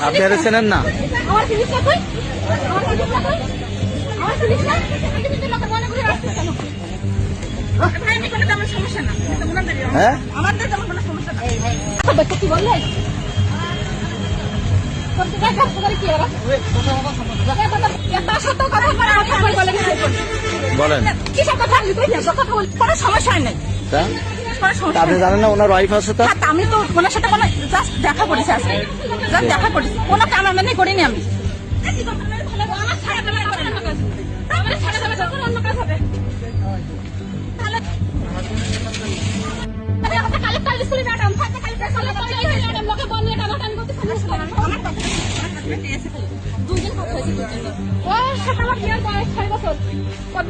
আপনি আর চেনেন না? আমার জিনিসটা কই? আমার জিনিসটা কই? আমার জিনিসটা আমি কিন্তু লোকে মনে করে রাখতে কেন? ভাই আমি কোনো তেমন সমস্যা না। হ্যাঁ আমাদের তেমন কোনো সমস্যা না। বাচ্চা কি বললে? করতে যাই কাজ করে কি ওরা? তার সাথে কথা বলে কথা বলে বলেন। কিসের কথা আমি কই না কথা বল কোনো সমস্যা নাই। তা কোনো সমস্যা আপনি জানেন না ওনার ওয়াইফ আছে? তা হ্যাঁ, আমি তো ওনার সাথে কোনো জাস্ট দেখা করেছি আজকে জাস্ট দেখা করেছি কোনো ক্যামেরাম্যানই করিনি আমি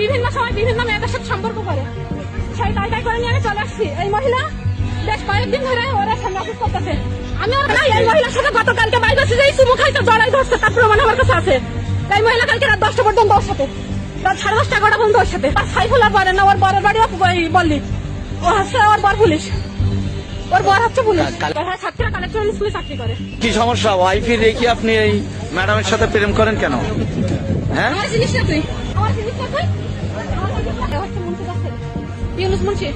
বিভিন্ন সময় বিভিন্ন মেয়েদের সাথে সম্পর্ক করে সেই তাই করে নিয়ে আমি চলে আসছি। এই মহিলা বেশ কয়েকদিন ধরে ওরা মেসেজ করতেছে। আমি ওর না এই মহিলার সাথে গতকালকে বাইরে আসছি যে চুমু খাইতে জড়াই ধরছে তার প্রমাণ আমার কাছে আছে। এই মহিলা কালকে রাত 10টা পর্যন্ত ওর সাথে রাত 10:30 11টা পর্যন্ত ওর সাথে তার সাইফুল আর বরেন না ওর বরের বাড়িও বললি ও হচ্ছে ওর বর পুলিশ ওর বর হচ্ছে পুলিশ হ্যাঁ ছাত্রীরা কালেক্টর স্কুলে চাকরি করে। কি সমস্যা? ওয়াইফি রেখে আপনি এই ম্যাডামের সাথে প্রেম করেন কেন? হ্যাঁ আমার জিনিস না তুই আমার জিনিস না তুই হচ্ছে মুন্সি দাস ইউনুস মুন্সি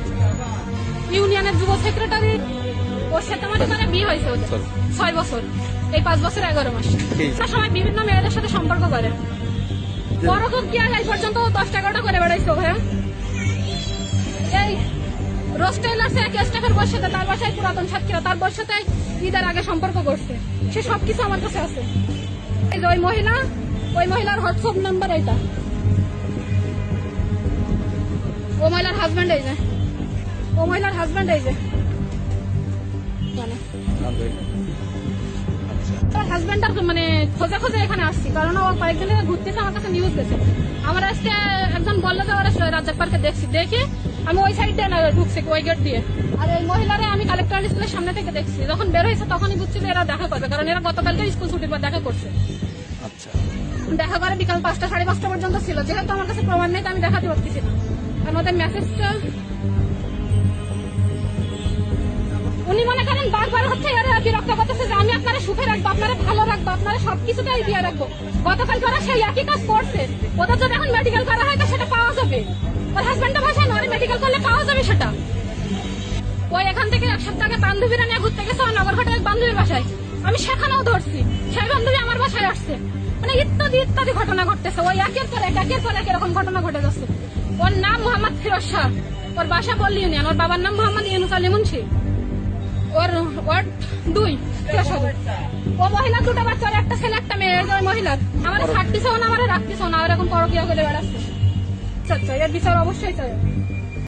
ইউনিয়নের যুব সেক্রেটারি ওর সাথে আমাদের মানে বিয়ে হয়েছে ওদের 6 বছর এই 5 বছর 11 মাস তার সময় বিভিন্ন মেয়েদের সাথে সম্পর্ক করে বড় খুব কি আর এই পর্যন্ত 10টা 11টা করে বেড়াইছে হ্যাঁ এই রোস্টেল আছে এক স্টাফের বয়স সাথে তার বাসায় পুরাতন ছাত্রীরা তার বয়স সাথে ঈদের আগে সম্পর্ক করছে সে সবকিছু আমার কাছে আছে। এই যে ওই মহিলার হোয়াটসঅ্যাপ নাম্বার এইটা ও মহিলার হাজবেন্ড এই যে ও মহিলার হাজবেন্ড এই যে হাজবেন্ডার মানে খোঁজা খোঁজা এখানে আসছি কারণ ও কয়েকদিন ধরে ঘুরতেছে আমার কাছে নিউজ গেছে আমার আজকে একজন বললো যে ওরা রাজ্জাক পার্কে দেখছি দেখে আমি ওই সাইড দিয়ে ঢুকছি ওই গেট দিয়ে আর এই মহিলারা আমি কালেক্টর স্কুলের সামনে থেকে দেখছি যখন বের হয়েছে তখনই বুঝছি যে এরা দেখা করবে কারণ এরা গতকালকে স্কুল ছুটির পর দেখা করছে। আচ্ছা দেখা করে বিকাল 5টা 5:30 পর্যন্ত ছিল যেহেতু আমার কাছে প্রমাণ নেই আমি দেখাতে পারতেছি না কারণ ওদের মেসেজটা উনি মনে করেন বারবার হচ্ছে এরা বিরক্ত করতেছে যে আমি আপনারা সুখে রাখবো আপনারা ভালো রাখবো আপনারা সবকিছুটাই দিয়ে রাখবো গতকাল করা সেই একই কাজ করছে ওদের যদি এখন মেডিকেল করা হয় তো সেটা পাওয়া যাবে ওর হাজবেন্ডের বাসায় নয় মেডিকেল করলে পাওয়া যাবে সেটা ওই এখান থেকে 1 সপ্তাহ আগে বান্ধবীরা নিয়ে ঘুরতে গেছে নগরঘাটের এক বান্ধবীর বাসায় আমি সেখানেও ধরছি সেই বান্ধবী আমার বাসায় আসছে মানে ইত্যাদি ইত্যাদি ঘটনা ঘটতেছে ওই একের পর এক এরকম ঘটনা ঘটে যাচ্ছে। ওর নাম মোহাম্মদ ফিরোজ শাহ ওর বাসা বললি ইউনিয়ন ওর বাবার নাম মোহাম্মদ ইউনুস আলী মুন্সি ওর ওয়ার্ড 2 ও মহিলা 2টা বাচ্চা একটা ছেলে একটা মেয়ে ওই মহিলার আমার ছাড়তেছেও না আমার রাখতেছেও না আর এখন পরকিয়া করে বেড়াচ্ছে। আচ্ছা এর বিচার অবশ্যই চাই।